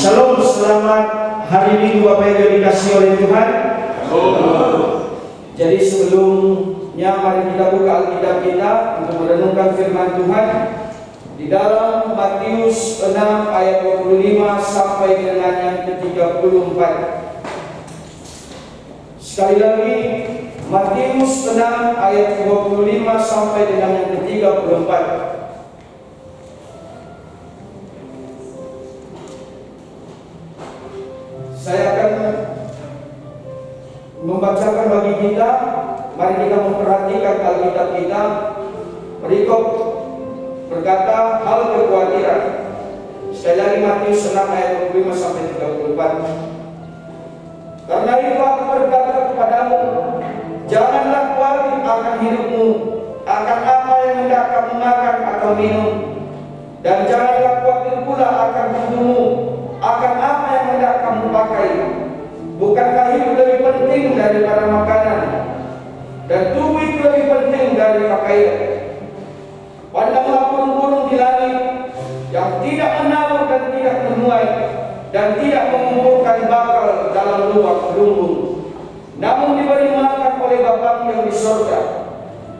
Shalom, selamat hari Minggu Bapak Ibu yang dikasihi oleh Tuhan. Jadi sebelumnya mari kita buka Alkitab kita untuk merenungkan firman Tuhan di dalam Matius 6 ayat 25 sampai dengan yang ke-34. Sekali lagi, Matius 6 ayat 25 sampai dengan yang ke-34. Saya akan membacakan bagi kita. Mari kita memperhatikan Alkitab kita. Perikop berkata hal kekhawatiran. Sekali lagi Matius 6 ayat 25 sampai 34. Karena itu aku berkata kepadamu, janganlah khawatir akan hidupmu, akan apa yang hendak kamu makan atau minum, dan janganlah khawatir pula akan tubuhmu, akan apa yang hendak kamu pakai. Bukankah hidup lebih penting daripada makanan, dan tubuh itu lebih penting dari pakaian? Pandanglah burung-burung di langit, yang tidak menabur dan tidak menuai, dan tidak mengumpulkan bakal dalam lubang lumbung, namun diberi makan oleh Bapamu yang di surga.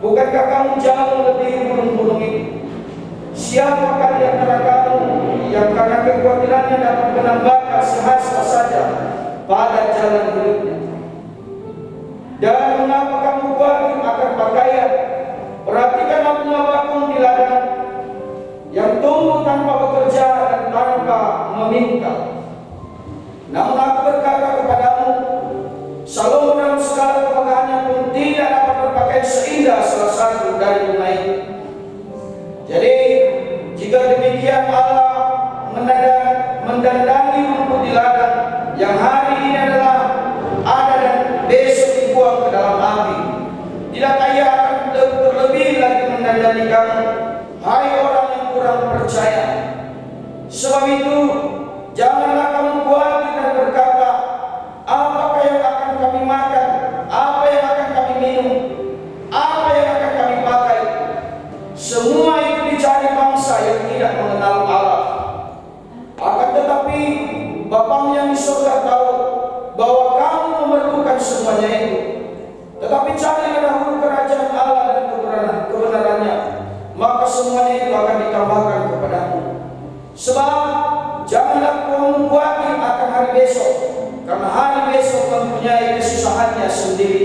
Bukankah kamu jauh lebih burung-burung itu? Siapakah di antara kamu yang karena kekhawatirannya dapat menambahkan sehasta saja pada jalan hidupnya? Dan mengapa kamu khawatir akan pakaian? Perhatikanlah bunga bakung di ladang, yang tumbuh tanpa bekerja dan tanpa meminta. Namun aku berkata kepadamu, Salomo dalam segala kemegahannya pun tidak dapat berpakaian seindah salah satu dari bunga itu. Jadi jika demikian Allah mendandangi rumput di ladang yang hari ini adalah ada dan besok dibuang ke dalam api, tidakkah Ia akan terlebih lagi mendandani kamu, hai orang yang kurang percaya? Sebab itu janganlah kamu khawatir dan berkata, apakah yang akan kami makan, apa yang akan kami minum, apa yang akan kami pakai? Semua itu dicari bangsa yang tidak mengenal Allah. Akan tetapi Bapamu yang di surga tahu bahwa kamu memerlukan semuanya itu. Tetapi carilah dahulu kerajaan Allah dan kebenarannya, maka semuanya itu akan ditambahkan kepadamu. Sebab janganlah kamu khawatir akan hari besok, karena hari besok mempunyai kesusahannya sendiri.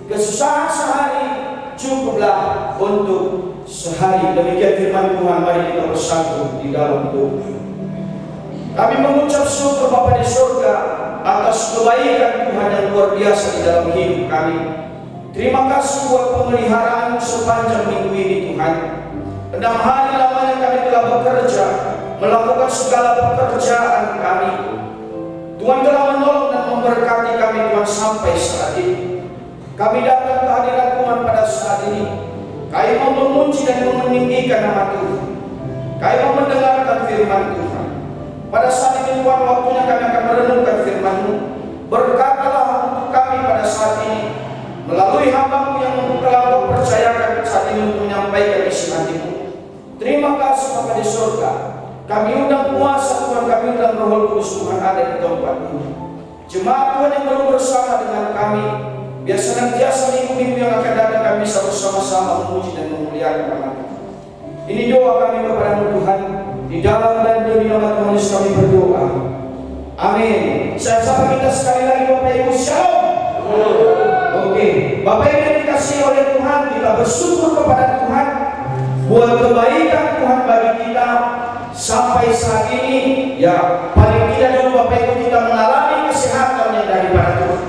Kesusahan sehari cukuplah untuk sehari. Demikian firman Tuhan. Mari kita bersatu di dalam doa. Kami mengucap syukur Bapa di surga atas kebaikan Tuhan yang luar biasa di dalam hidup kami. Terima kasih buat pemeliharaan sepanjang minggu ini Tuhan. 6 hari lamanya kami telah bekerja, melakukan segala pekerjaan kami. Tuhan telah menolong dan memberkati kami Tuhan sampai saat ini. Kami datang ke hadirat Tuhan pada saat ini. Kami mau memuji dan meninggikan nama Tuhan. Kami mau mendengarkan firman Tuhan. Pada saat ini Tuhan, waktunya kami akan merenungkan firman-Mu. Berkatalah untuk kami pada saat ini melalui hamba-Mu yang telah Kau percayakan saat ini untuk menyampaikan isi hati-Mu. Terima kasih Bapa di surga. Kami undang kuasa Tuhan, kami undang Roh Kudus Tuhan ada di tempat ini. Jemaat Tuhan yang belum bersama dengan kami, biar senantiasa minggu-minggu yang akan datang kami bisa bersama-sama memuji dan memuliakan nama Tuhan. Ini doa kami kepada-Mu Tuhan. Di dalam dan demi nama Tuhan Yesus kami berdoa. Amin. Saya sapa kita sekali lagi Bapak Ibu. Shalom. Oke. Bapak Ibu yang dikasihi oleh Tuhan, kita bersyukur kepada Tuhan buat kebaikan Tuhan bagi kita sampai saat ini. Ya, paling tidak dulu Bapak Ibu kita mengalami kesehatan yang daripada Tuhan.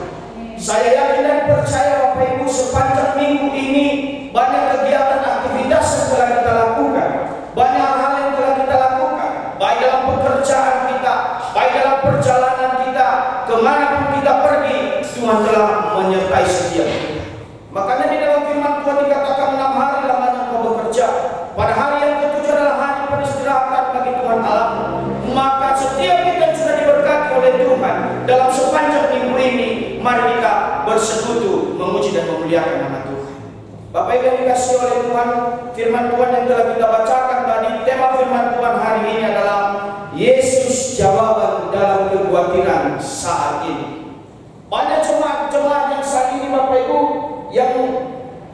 Saya yakin dan percaya Bapak Ibu sepanjang minggu ini banyak kegiatan aktivitas yang telah kita lakukan, banyak hal yang telah kita lakukan, baik dalam pekerjaan kita, baik dalam perjalanan kita, kemanapun kita pergi, Tuhan telah menyertai setiap kita. Makanya di dalam firman Tuhan dikatakan 6 hari lamanya Kau bekerja, pada hari yang ke-7 adalah hari peristirahatan bagi Tuhan Allah. Maka setiap kita yang sudah diberkati oleh Tuhan dalam sepanjang minggu ini, mari kita bersekutu memuji dan memuliakan nama Tuhan. Bapak Ibu yang dikasihi oleh Tuhan, firman Tuhan yang telah kita bacakan tadi, tema firman Tuhan hari ini adalah Yesus jawaban dalam kekhawatiran saat ini. Banyak jemaat-jemaat yang saat ini Bapak Ibu, yang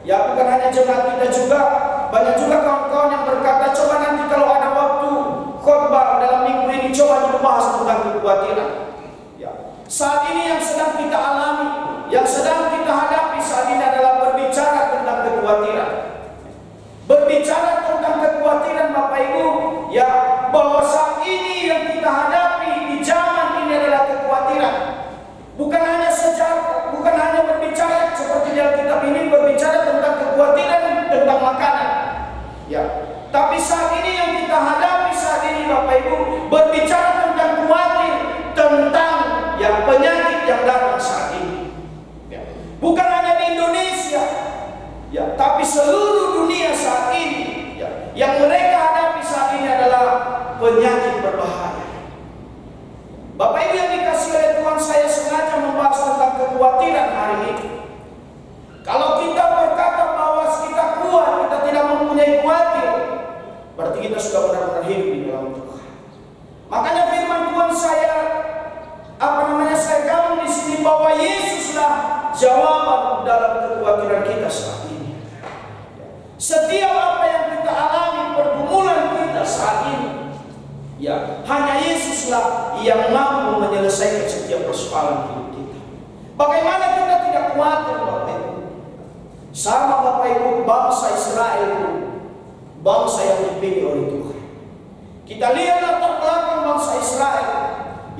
ya bukan hanya jemaat kita juga, banyak juga kawan-kawan yang berkata, coba nanti kalau ada waktu khotbah dalam minggu ini, coba kita bahas tentang kekhawatiran. Ya. Saat ini yang sedang kita alami, yang sedang kita hadapi saat ini adalah berbicara tentang kekhawatiran. Berbicara tentang kekhawatiran Bapak Ibu, ya, bahwa saat ini yang kita hadapi di zaman ini adalah kekhawatiran. Bukan hanya sejarah, bukan hanya berbicara seperti dalam kitab ini, berbicara tentang kekhawatiran tentang makanan. Ya, tapi saat ini yang kita hadapi saat ini Bapak Ibu, berbicara tentang khawatir tentang yang penyakit yang datang saat ini. Ya. Bukan hanya di Indonesia, ya, tapi seluruh dunia saat ini, ya, yang mereka hadapi saat ini adalah penyakit berbahaya. Bapak Ibu yang dikasihi oleh Tuhan, saya sengaja membahas tentang kekhawatiran hari ini. Kalau kita berkata bahwa kita kuat, kita tidak mempunyai khawatir, berarti kita sudah benar-benar hidup di dalam Tuhan. Makanya firman Tuhan saya gabung di sini bahwa Yesuslah jawaban dalam kekhawatiran kita saat ini. Setiap apa yang kita alami, pergumulan kita saat ini, ya, hanya Yesuslah yang mampu menyelesaikan setiap persoalan hidup kita. Bagaimana kita tidak khawatir Bapak Ibu? Sama Bapak Ibu, bangsa Israel itu bangsa yang dipilih oleh Tuhan. Kita lihat latar belakang bangsa Israel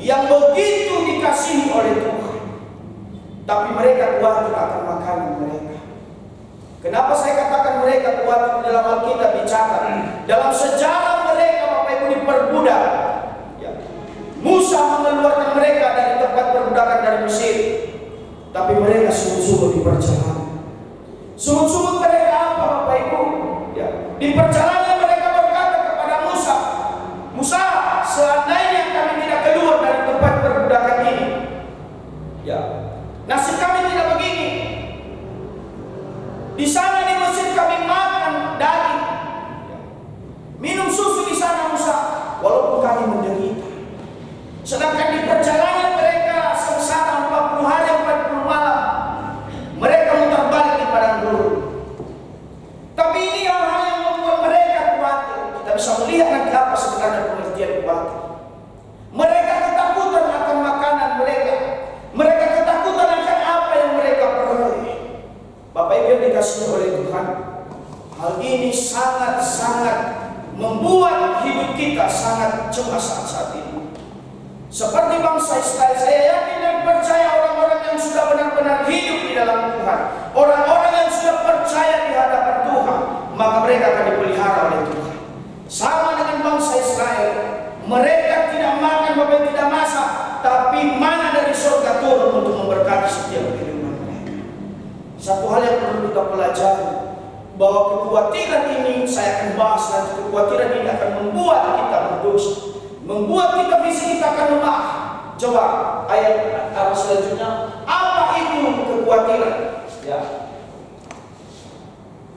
yang begitu dikasihi oleh Tuhan, tapi mereka khawatir akan makanan mereka. Kenapa saya katakan mereka khawatir? Dalam Alkitab dicatat, dalam sejarah mereka Bapak Ibu diperbudak. Ya. Musa mengeluarkan mereka dari tempat perbudakan dari Mesir, tapi mereka sungguh-sungguh di perjalanan. Sungguh-sungguh mereka apa Bapak Ibu? Ya. Di perjalanan mereka berkata kepada Musa, Musa, seandainya kami tidak keluar dari tempat perbudakan ini, ya, nasib kami tidak begini. Di sana di Mesir kami makan daging, minum susu di sana Musa, walaupun kami menderita. Sedangkan di perjalanan mereka sengsara 40 hari 40 malam, mereka muter balik di padang gurun. Tapi ini hal-hal yang membuat mereka khawatir. Kita bisa melihat nanti apa sebenarnya pengertian khawatir. Mereka ketakutan akan makanan mereka. Mereka ketakutan akan apa yang mereka peroleh. Bapak Ibu yang dikasihi oleh Tuhan, hal ini sangat-sangat membuat hidup kita sangat cemas saat ini. Seperti bangsa Israel, saya yakin dan percaya orang-orang yang sudah benar-benar hidup di dalam Tuhan, orang-orang yang sudah percaya di hadapan Tuhan, maka mereka akan dipelihara oleh Tuhan. Sama dengan bangsa Israel, mereka tidak makan, Bapak tidak masak, tapi mana dari surga turun untuk memberkati setiap kehidupan mereka. Satu hal yang perlu kita pelajari, bahwa kekhawatiran ini, saya akan bahas nanti, kekhawatiran ini akan membuat kita berdosa, membuat kita fisik kita akan lemah. Coba ayat apa selanjutnya? Apa itu kekhawatiran? Ya.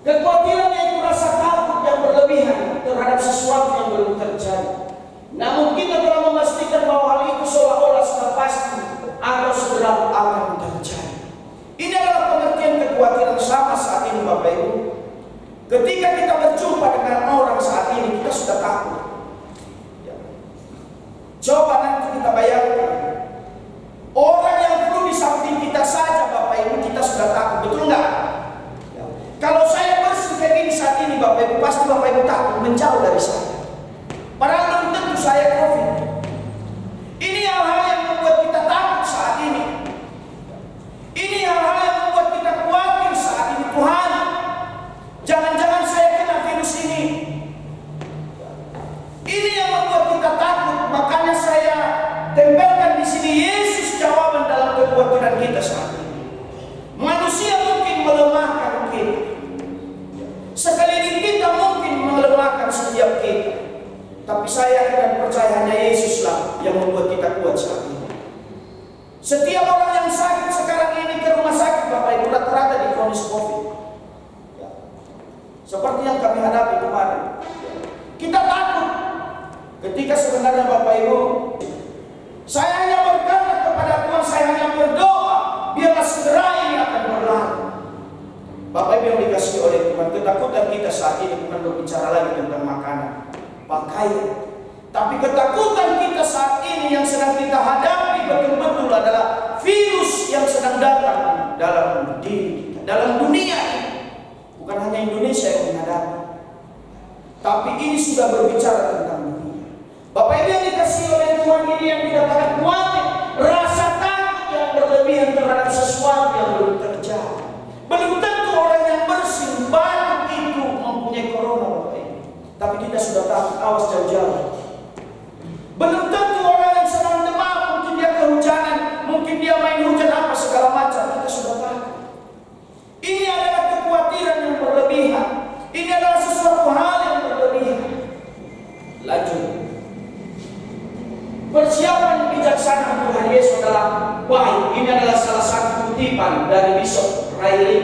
Kekhawatiran yaitu rasa takut yang berlebihan terhadap sesuatu yang belum terjadi. Namun kita telah memastikan bahwa hal itu seolah-olah sudah pasti atau segera akan terjadi. Ini adalah pengertian kekhawatiran sama saat ini Bapak Ibu. Ketika kita berjumpa dengan orang saat ini, kita sudah takut. Ya. Coba nanti kita bayangkan, orang yang flu di samping kita saja Bapak Ibu, kita sudah takut, betul enggak? Ya. Kalau saya bersin kayak gini saat ini Bapak Ibu, pasti Bapak Ibu takut menjauh dari saya. Padahal belum tentu saya COVID. Ini hal-hal yang membuat kita takut saat ini. Ini hal-hal yang membuat kita khawatir saat ini. Tuhan, jangan-jangan saya kena virus ini. Ini yang membuat kita takut. Makanya saya tempelkan di sini Yesus jawaban dalam kekhawatiran kita saat ini. Manusia mungkin melemahkan kita. Sekeliling kita mungkin melemahkan setiap kita. Tapi saya akan percaya hanya Yesuslah yang membuat kita kuat saat ini. Setiap orang yang sakit sekarang ini ke rumah sakit Bapak Ibu rata-rata divonis COVID. Ya. Seperti yang kami hadapi kemarin. Kita takut ketika sebenarnya Bapak Ibu, saya hanya saat ini bukan berbicara lagi tentang makanan, pakaian. Tapi ketakutan kita saat ini yang sedang kita hadapi betul-betul adalah virus yang sedang datang dalam diri kita, dalam dunia ini. Bukan hanya Indonesia yang menghadapi, tapi ini sudah berbicara tentang dunia. Bapak Ibu yang dikasihi oleh Tuhan, ini yang dikatakan khawatir, rasa takut yang berlebihan terhadap sesuatu yang belum terjadi. Belum tentu orang yang bersin batuk itu mempunyai corona, Bapak Ibu. Tapi kita sudah takut, awas jauh-jauh. Belum tentu orang yang sedang demam, mungkin dia kehujanan, mungkin dia main hujan apa segala macam, kita sudah takut. Ini adalah kekhawatiran yang berlebihan. Ini adalah sesuatu hal yang berlebihan. Lanjut. Persiapan bijaksana untuk hari Yesus adalah baik. Ini adalah salah satu kutipan dari Bishop Riley,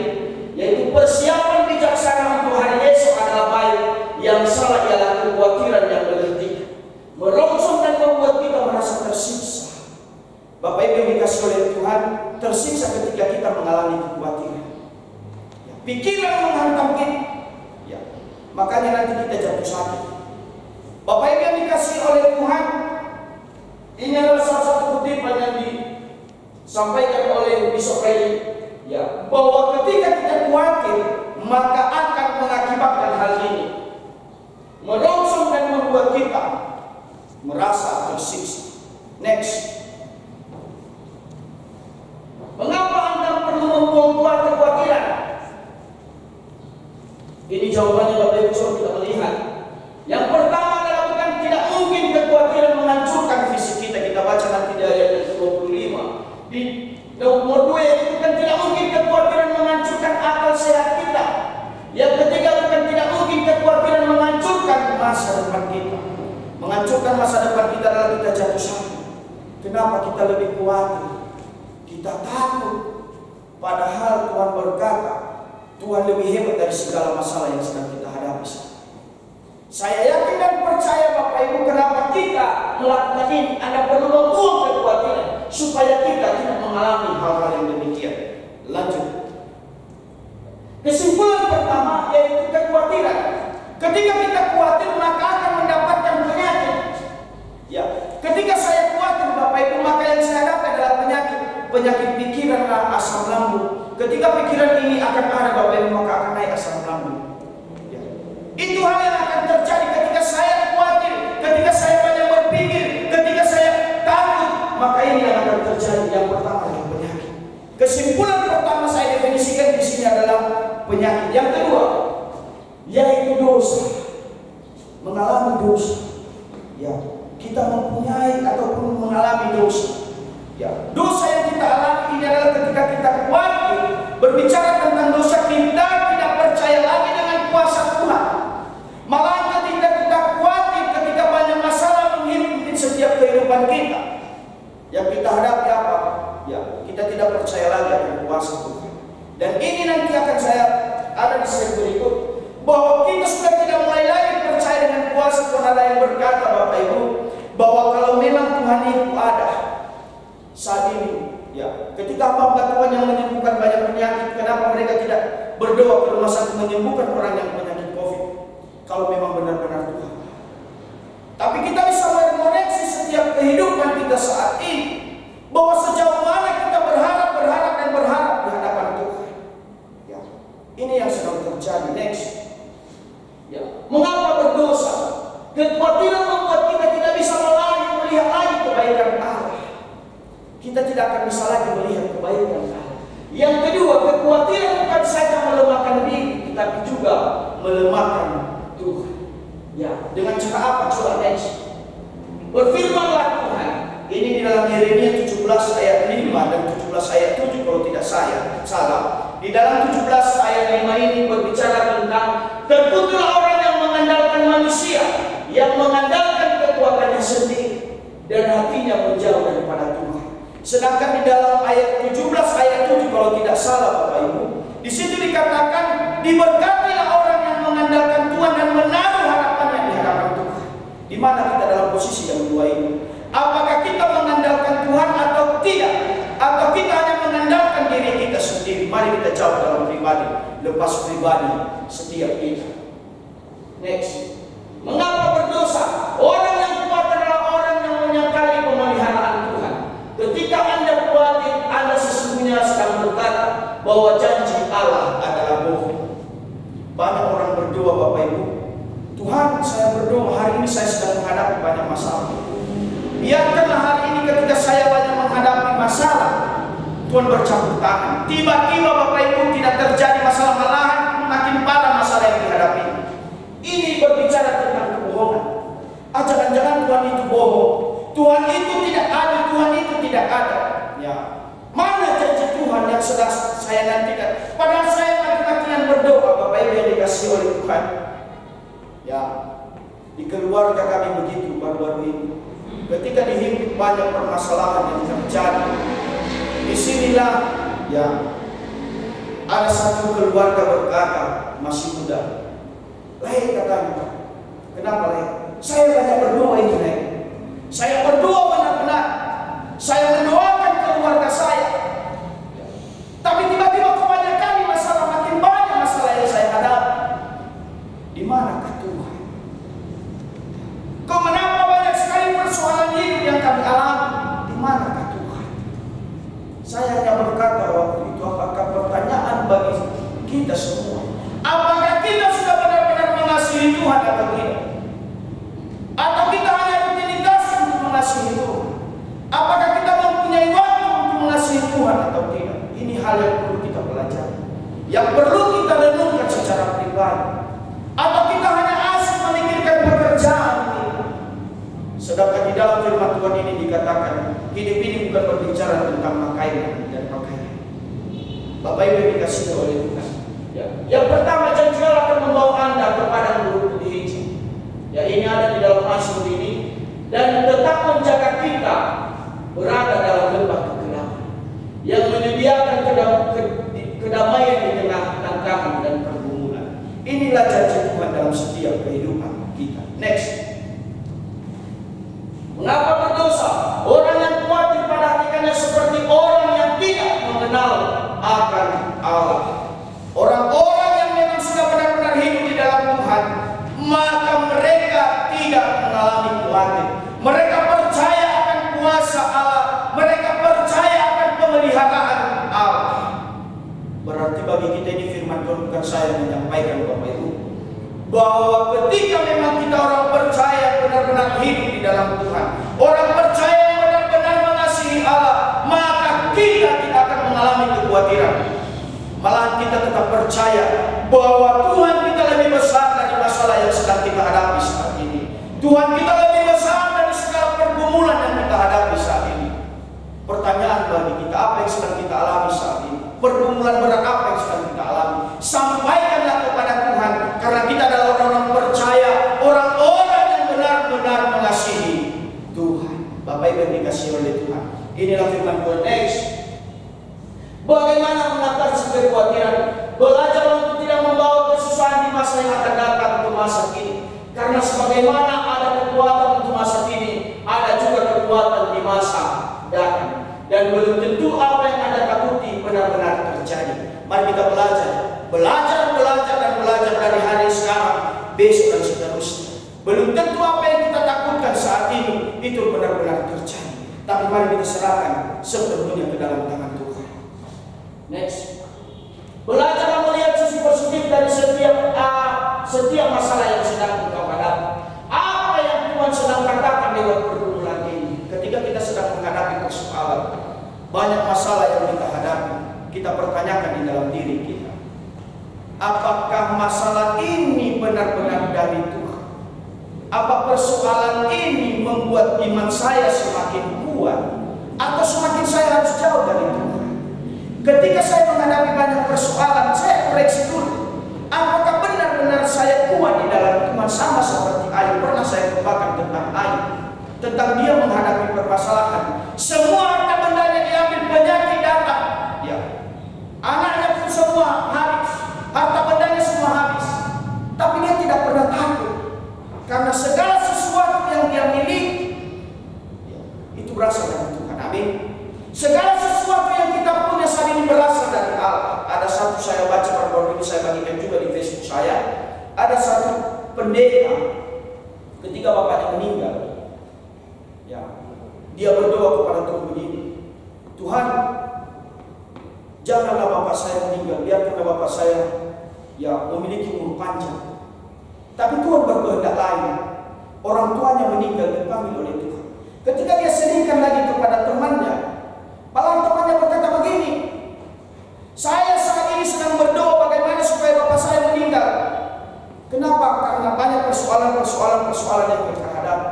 yaitu persiapan bijaksana untuk hari Yesus adalah baik. Yang salah ialah kekhawatiran yang berlebihan, merongsok dan membuat kita merasa tersiksa. Bapak Ibu yang dikasihi oleh Tuhan, tersiksa ketika kita mengalami kekhawatiran. Pikiran menghantam kita, ya, makanya nanti kita jatuh sakit. Bapak Ibu yang dikasihi oleh Tuhan, ini adalah salah satu kutipan yang disampaikan oleh Bishop Riley, ya, bahwa ketika kita khawatir, maka akan mengakibatkan hal ini, merongsok dan membuat kita merasa tersiksa. Next. Mengapa Anda perlu membuang kekhawatiran? Ini jawabannya Bapak Ibu Saudara kita melihat. Yang pertama adalah bukan tidak mungkin kekhawatiran menghancurkan fisik kita. Kita baca nanti di ayat 25. Di nomor 2 itu kan tidak mungkin kekhawatiran menghancurkan akal sehat kita. Yang ketiga bukan tidak mungkin kekhawatiran menghancurkan masa depan kita. Menghancurkan masa depan kita adalah kita jatuh sakit. Kenapa kita lebih khawatir? Kita takut. Padahal Tuhan berkata, Tuhan lebih hebat dari segala masalah yang sedang kita hadapi. Saya yakin dan percaya Bapak Ibu, kenapa kita melakukan ini? Anda perlu membuang kekhawatiran supaya kita tidak mengalami hal-hal yang demikian. Lanjut. Kesimpulan pertama yaitu kekhawatiran. Ketika kita khawatir maka akan mendapatkan penyakit. Ya, ketika saya khawatir Bapak Ibu, maka yang saya hadapi adalah penyakit pikiran dan asam lambung. Ketika pikiran ini akan ada Bapak Ibu, maka akan naik asam lambung. Ya. Itu hal yang akan terjadi ketika saya khawatir, ketika saya banyak berpikir, ketika saya takut, maka ini yang akan terjadi. Yang pertama adalah penyakit. Kesimpulan pertama saya definisikan di sini adalah penyakit. Yang kedua yaitu dosa. Mengalami dosa. Ya, kita mempunyai ataupun mengalami dosa. Ya, dosa yang kita alami ini adalah ketika kita khawatir berbicara tentang dosa, kita tidak percaya lagi dengan kuasa Tuhan. Malah ketika kita khawatir, ketika banyak masalah menghimpit setiap kehidupan kita, yang kita hadapi apa? Ya, kita tidak percaya lagi akan kuasa Tuhan. Dan ini nanti akan saya ada di slide berikut, bahwa kita sudah tidak mulai lagi percaya dengan kuasa Tuhan. Ada yang berkata Bapak Ibu, bahwa kalau memang Tuhan itu ada saat ini, ya, ketika hamba Tuhan yang menyembuhkan banyak penyakit, kenapa mereka tidak berdoa ke rumah sakit menyembuhkan orang yang penyakit COVID? Kalau memang benar-benar Tuhan. Tapi kita bisa mengoreksi setiap kehidupan kita saat ini, bahwa sejauh mana kita berharap di hadapan Tuhan. Ya, ini yang sedang terjadi. Next. Ya, mengapa berdosa? Kekhawatiran membuat kita tidak bisa melihat lagi kebaikan Allah. Kita tidak akan bisa lagi melihat kebaikan Allah. Yang kedua, kekhawatiran bukan saja melemahkan diri, tetapi juga melemahkan Tuhan. Ya, dengan cara apa? Coba next. Berfirmanlah Tuhan. Ini di dalam Yeremia 17 ayat 5 dan 17 ayat 7 kalau tidak salah. Di dalam 17 ayat 5 ini berbicara tentang terputuslah orang yang mengandalkan manusia, yang mengandalkan kekuatannya sendiri dan hatinya menjauh daripada Tuhan. Sedangkan di dalam ayat 17 ayat 7 kalau tidak salah Bapak Ibu, di situ dikatakan diberkatilah orang yang mengandalkan Tuhan dan menaruh harapannya di hadapan Tuhan. Di mana kita dalam posisi yang kedua ini? Apakah kita mengandalkan Tuhan atau tidak? Atau kita hanya mengandalkan diri kita sendiri? Mari kita jawab dalam pribadi, lepas pribadi setiap kita. Next. Mengapa berdosa? Orang yang kuat adalah orang yang menyangkali pemeliharaan Tuhan. Ketika Anda khawatir, Anda sesungguhnya sedang berkata bahwa janji Allah adalah bohong. Banyak orang berdoa, Bapak Ibu, Tuhan, saya berdoa hari ini saya sedang menghadapi banyak masalah. Biarkanlah hari ini ketika saya banyak menghadapi masalah, Tuhan bercampur tangan. Tiba-tiba Bapak Ibu tidak terjadi masalah, malahan makin parah masalah yang dihadapi. Ini berbicara tentang kebohongan. Jangan-jangan Tuhan itu bohong. Tuhan itu tidak ada, Tuhan itu tidak ada. Ya. Mana janji Tuhan yang sedang saya nantikan? Padahal saya mati-matian berdoa, Bapak Ibu yang dikasihi oleh Tuhan. Ya, di keluarga kami begitu baru-baru ini. Ketika dihimpit banyak permasalahan yang terjadi, disinilah ya ada satu keluarga berkata, masih muda, Leh katanya, kenapa Leh? Saya banyak berdoa ini Leh. Saya berdoa benar-benar. Saya mendoakan keluarga saya. Tapi tiba-tiba kebanyakan kali masalah, makin banyak masalah yang saya hadapi. Di manakah Tuhan? Kenapa banyak sekali persoalan hidup yang kami alami? Di manakah Tuhan? Saya hanya berkata waktu itu, apakah pertanyaan bagi kita semua? Apakah kita sudah benar-benar mengasihi Tuhan atau tidak? Atau kita hanya rutinitas untuk mengasihi Tuhan? Apakah kita mempunyai waktu untuk mengasihi Tuhan atau tidak? Ini hal yang perlu kita pelajari, yang perlu kita renungkan secara pribadi. Atau kita hanya asik memikirkan pekerjaan kita. Sedangkan di dalam firman Tuhan ini dikatakan, hidup ini bukan berbicara tentang pakaian dan pakaian. Bapak Ibu yang dikasihi oleh Tuhan. Ya. Yang pertama, janji Allah akan membawa Anda kepada Nurul Hijau. Ya, ini ada di dalam Mazmur ini, dan tetap menjaga kita berada dalam lembah kegelapan, yang menyediakan kedamaian di tengah tantangan dan pergumulan. Inilah janji Tuhan dalam setiap kehidupan kita. Next. Mengapa berdosa? Orang yang khawatir pada hakikatnya seperti orang yang tidak mengenal akan Allah. Orang-orang yang memang sudah benar-benar hidup di dalam Tuhan, maka mereka tidak mengalami khawatir. Mereka percaya akan kuasa Allah. Mereka percaya akan pemeliharaan Allah. Berarti bagi kita ini firman Tuhan, bukan saya menyampaikan Bapak Ibu, bahwa ketika memang kita orang percaya benar-benar hidup di dalam Tuhan, orang percaya yang benar-benar mengasihi Allah, maka kita tidak akan mengalami kekhawatiran. Malahan kita tetap percaya bahwa Tuhan kita lebih besar dari masalah yang sedang kita hadapi saat ini. Tuhan kita lebih besar dari segala pergumulan yang kita hadapi saat ini. Pertanyaan bagi kita, apa yang sedang kita alami saat ini? Pergumulan berat apa yang sedang kita alami? Sampaikanlah kepada Tuhan, karena kita adalah orang-orang percaya, orang-orang yang benar-benar mengasihi Tuhan. Bapak Ibu yang dikasihi oleh Tuhan, inilah firman Tuhan. Next. Bagaimana mengatasi kekhawatiran? Belajar untuk tidak membawa kesusahan di masa yang akan datang untuk masa kini. Karena sebagaimana ada kekuatan untuk masa kini, ada juga kekuatan di masa datang. Dan belum tentu apa yang Anda takuti benar-benar terjadi. Mari kita belajar dan belajar dari hari sekarang, besok dan seterusnya. Belum tentu apa yang kita takutkan saat ini itu benar-benar terjadi. Tapi mari kita serahkan sepenuhnya ke dalam tangan Tuhan. Next. Belajar melihat sisi positif dari setiap masalah yang sedang kita hadapi. Apa yang Tuhan sedang katakan lewat pergumulan ini? Ketika kita sedang menghadapi persoalan, banyak masalah yang kita hadapi, kita pertanyakan di dalam diri kita, apakah masalah ini benar-benar dari Tuhan? Apa persoalan ini membuat iman saya semakin kuat, atau semakin saya harus jauh dari Tuhan? Ketika saya menghadapi banyak persoalan, saya koreksi dulu. Apakah benar-benar saya kuat di dalam Tuhan, sama seperti Ayub? Pernah saya katakan tentang Ayub, tentang dia menghadapi permasalahan. Semua harta bendanya diambil, penyakit datang. Ya. Anaknya pun semua habis, harta bendanya semua habis. Tapi dia tidak pernah takut, karena segala sesuatu yang dia miliki, ya, itu berasal dari Tuhan. Amin. Segala sesuatu yang kita punya saat ini berasal dari Allah. Ada satu saya baca baru ini, saya bagikan juga di Facebook saya. Ada satu pendeta ketika bapaknya meninggal, ya, dia berdoa kepada Tuhan begini, Tuhan, janganlah bapak saya meninggal, biarkanlah bapak saya ya memiliki umur panjang. Tapi Tuhan berkehendak lain. Orang tuanya meninggal dipanggil oleh Tuhan. Ketika dia sedihkan lagi kepada temannya, malah temannya berkata begini, saya saat ini sedang berdoa bagaimana supaya bapak saya meninggal. Kenapa? Karena banyak persoalan yang mereka hadapi.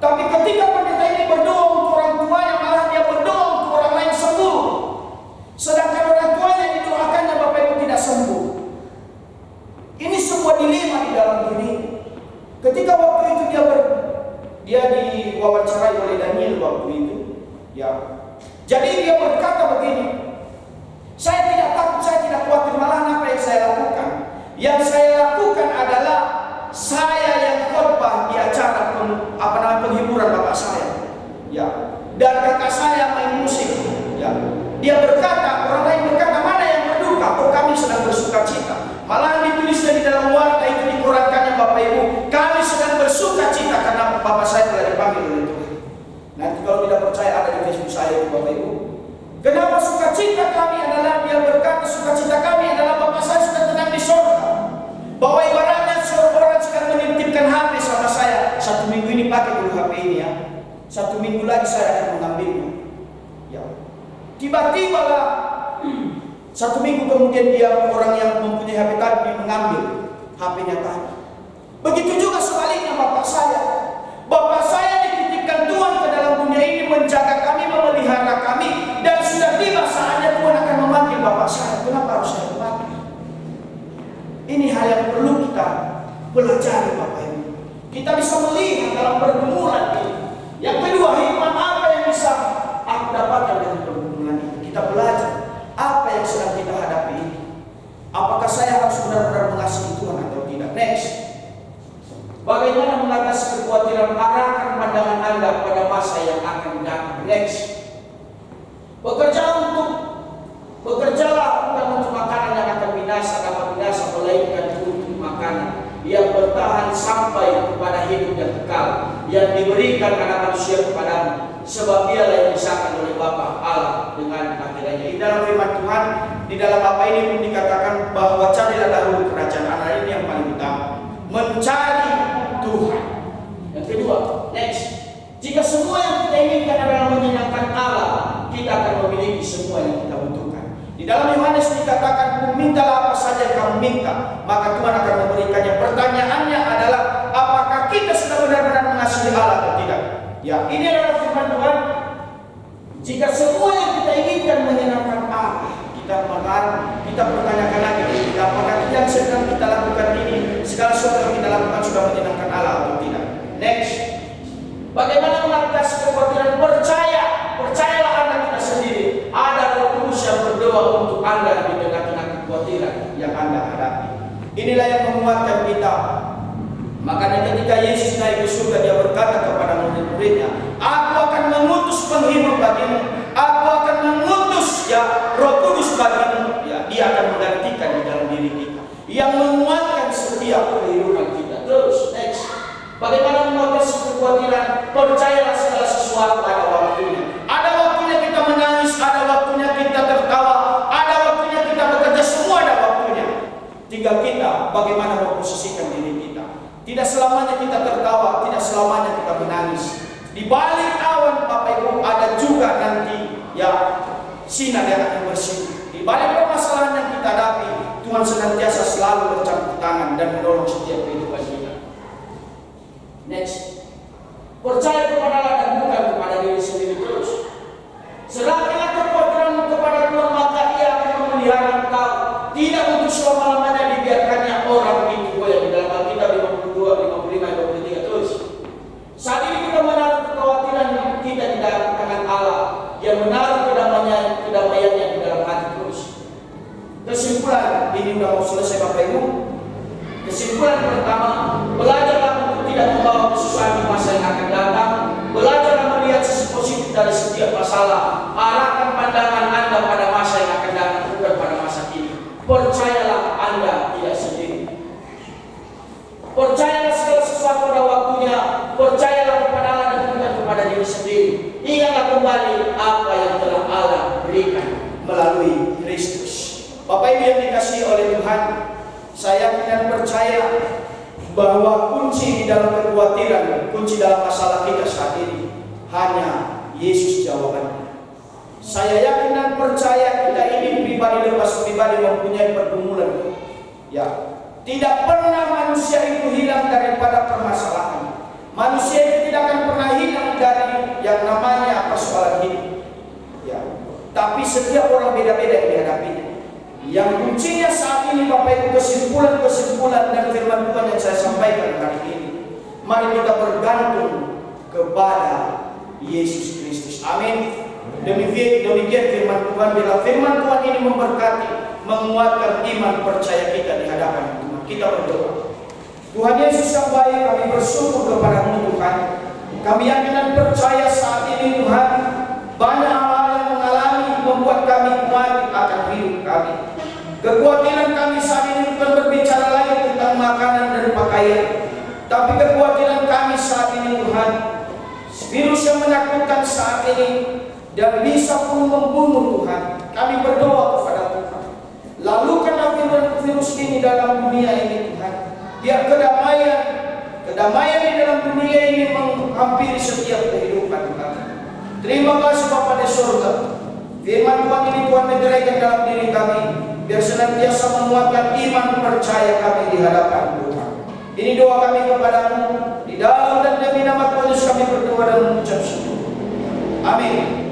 Tapi ketika pendeta ini berdoa untuk orang tuanya, malah dia berdoa untuk orang lain sembuh. Sedangkan orang tuanya didoakannya bapak ibu tidak sembuh. Ini sebuah dilema di dalam diri. Ketika waktu itu dia diwawancarai oleh Daniel waktu itu, ya. Jadi dia berkata begini, saya tidak takut, saya tidak khawatir, malah apa yang saya lakukan? Yang saya lakukan adalah saya yang khotbah di acara penghiburan bapak saya, ya. Dan kakak saya main musik, ya. Dia berkata, orang lain berkata, mana yang berduka? Oh, kami sedang bersuka cita. Malah ditulisnya di dalam warta itu, dikorankannya Bapak Ibu, kami sedang bersuka cita karena bapak saya telah dipanggil oleh Tuhan. Nanti kalau tidak percaya ada di Facebook saya itu Bapak Ibu. Kenapa sukacita kami adalah, dia berkata sukacita kami adalah bapak saya sudah tenang di surga. Bahwa ibaratnya seorang sedang menitipkan HP sama saya. 1 minggu ini pakai dulu HP ini ya. 1 minggu lagi saya akan mengambilnya. Ya. Tiba-tiba lah 1 minggu kemudian dia, orang yang mempunyai HP tadi, mengambil HP-nya tadi. Begitu juga sebaliknya bapak saya. Bapak saya dititipkan Tuhan ke dalam dunia ini menjaga kami, memelihara kami, dan sudah tiba saatnya Tuhan akan memanggil bapak saya. Kenapa harus saya memanggil? Ini hal yang perlu kita pelajari Bapak Ibu. Kita bisa melihat dalam pergumulan ini. Yang kedua, hikmah apa yang bisa aku dapatkan dari pergumulan ini? Kita belajar apa yang sedang kita hadapi ini. Apakah saya harus benar-benar mengasihi Tuhan atau tidak? Next. Bagaimana mengatasi kekhawatiran, arahkan pandangan Anda pada masa yang akan datang. Next. Bekerjalah bukan untuk makanan yang akan binasa, dapat binasa, melainkan untuk makanan yang bertahan sampai kepada hidup yang kekal, yang diberikan anak manusia kepadamu, sebab dialah yang disahkan oleh Bapa Allah dengan akhirnya. Di dalam firman Tuhan, di dalam apa ini pun dikatakan bahwa carilah dahulu kerajaan Allah, ini yang paling utama. Mencari Tuhan. Yang kedua, next. Jika semua yang kita inginkan adalah menyenangkan Allah, kita akan memiliki semua yang kita butuhkan. Di dalam Yohanes dikatakan, mintalah apa saja yang kamu minta, maka Tuhan akan memberikannya. Pertanyaannya adalah, apakah kita sudah benar-benar mengasihi Allah atau tidak? Ya, ini adalah firman Tuhan. Jika semua yang kita inginkan menyenangkan Allah, kita pertanyakan lagi, apakah yang sedang kita lakukan ini, segala sesuatu yang kita lakukan sudah menyenangkan Allah atau tidak? Next. Bagaimana mengatasi kekhawatiran? Percayalah Anda tidak sendiri. Ada Roh Kudus yang berdoa untuk Anda di tengah-tengah kekhawatiran yang Anda hadapi. Inilah yang menguatkan kita. Makanya ketika Yesus naik ke surga, dia berkata kepada murid-muridnya, aku akan mengutus penghibur bagimu, aku akan mengutus Roh Kudus bagimu. Ya, dia akan menggantikan di dalam diri kita, yang menguatkan setiap kehidupan kita. Terus, next. Bagaimana mengatasi kekhawatiran? Percayalah segala sesuatu ada waktunya. Ada waktunya kita menangis, ada waktunya kita tertawa, ada waktunya kita bekerja, semua ada waktunya. Tinggal kita bagaimana memposisikan diri kita. Tidak selamanya kita tertawa, tidak selamanya kita menangis. Di balik awan Bapak Ibu ada juga nanti sinar yang akan bersinar. Di balik permasalahan yang kita hadapi, Tuhan senantiasa selalu bercampur tangan dan menolong setiap kehidupan kita. Next. Percaya kepada Allah dan bukan kepada diri sendiri terus. Serahkanlah kekhawatiranmu kepada Tuhan, maka Ia akan memelihara engkau. Tidak untuk selama-lamanya dibiarkannya orang itu goyah. Di dalam Alkitab 52, 55, 23 terus. Saat ini kita menaruh kekhawatiran kita di dalam tangan Allah, yang menaruh kedamaiannya di dalam hati terus. Kesimpulan, ini sudah mau selesai Bapak Ibu. Kesimpulan pertama, belajarlah untuk tidak membawa kesusahan di masa yang akan datang. Belajarlah melihat sisi positif dari setiap masalah. Arahkan pandangan Anda pada masa yang akan datang, bukan pada masa kini. Percayalah Anda tidak sendiri. Percayalah Kristus. Bapak Ibu yang dikasihi oleh Tuhan, saya yakin dan percaya bahwa kunci di dalam kekhawatiran, kunci dalam masalah kita saat ini hanya Yesus jawabannya. Saya yakin dan percaya kita ini pribadi lepas pribadi mempunyai pergumulan. Ya, tidak pernah manusia itu hilang daripada permasalahan. Manusia itu tidak akan pernah hilang dari yang namanya persoalan hidup. Ya, tapi setiap orang beda-beda yang dihadapinya. Yang kuncinya saat ini Bapak Ibu, kesimpulan dan firman Tuhan yang saya sampaikan hari ini, mari kita bergantung kepada Yesus Kristus. Amin. Demikian firman Tuhan. Bila firman Tuhan ini memberkati, menguatkan iman percaya kita di hadapan Tuhan, kita berdoa. Tuhan Yesus yang baik, kami bersyukur kepada-Mu Tuhan. Kami yakin dan percaya saat ini Tuhan, banyak hal yang mengalami membuat kami kuat akan hidup kami. Kekhawatiran kami saat ini bukan berbicara lagi tentang makanan dan pakaian, tapi kekhawatiran kami saat ini Tuhan, virus yang menakutkan saat ini dan bisa pun membunuh Tuhan. Kami berdoa kepada Tuhan, lalukanlah virus ini dalam dunia ini Tuhan. Biar kedamaian di dalam dunia ini menghampiri setiap kehidupan kami. Terima kasih Bapa di surga. Firman Tuhan ini Tuhan menceraikan dalam diri kami, biar senantiasa menguatkan iman percaya kami di hadapan Tuhan. Ini doa kami kepada-Mu, di dalam dan demi nama Tuhan Yesus kami berdoa dan mengucap syukur. Amin.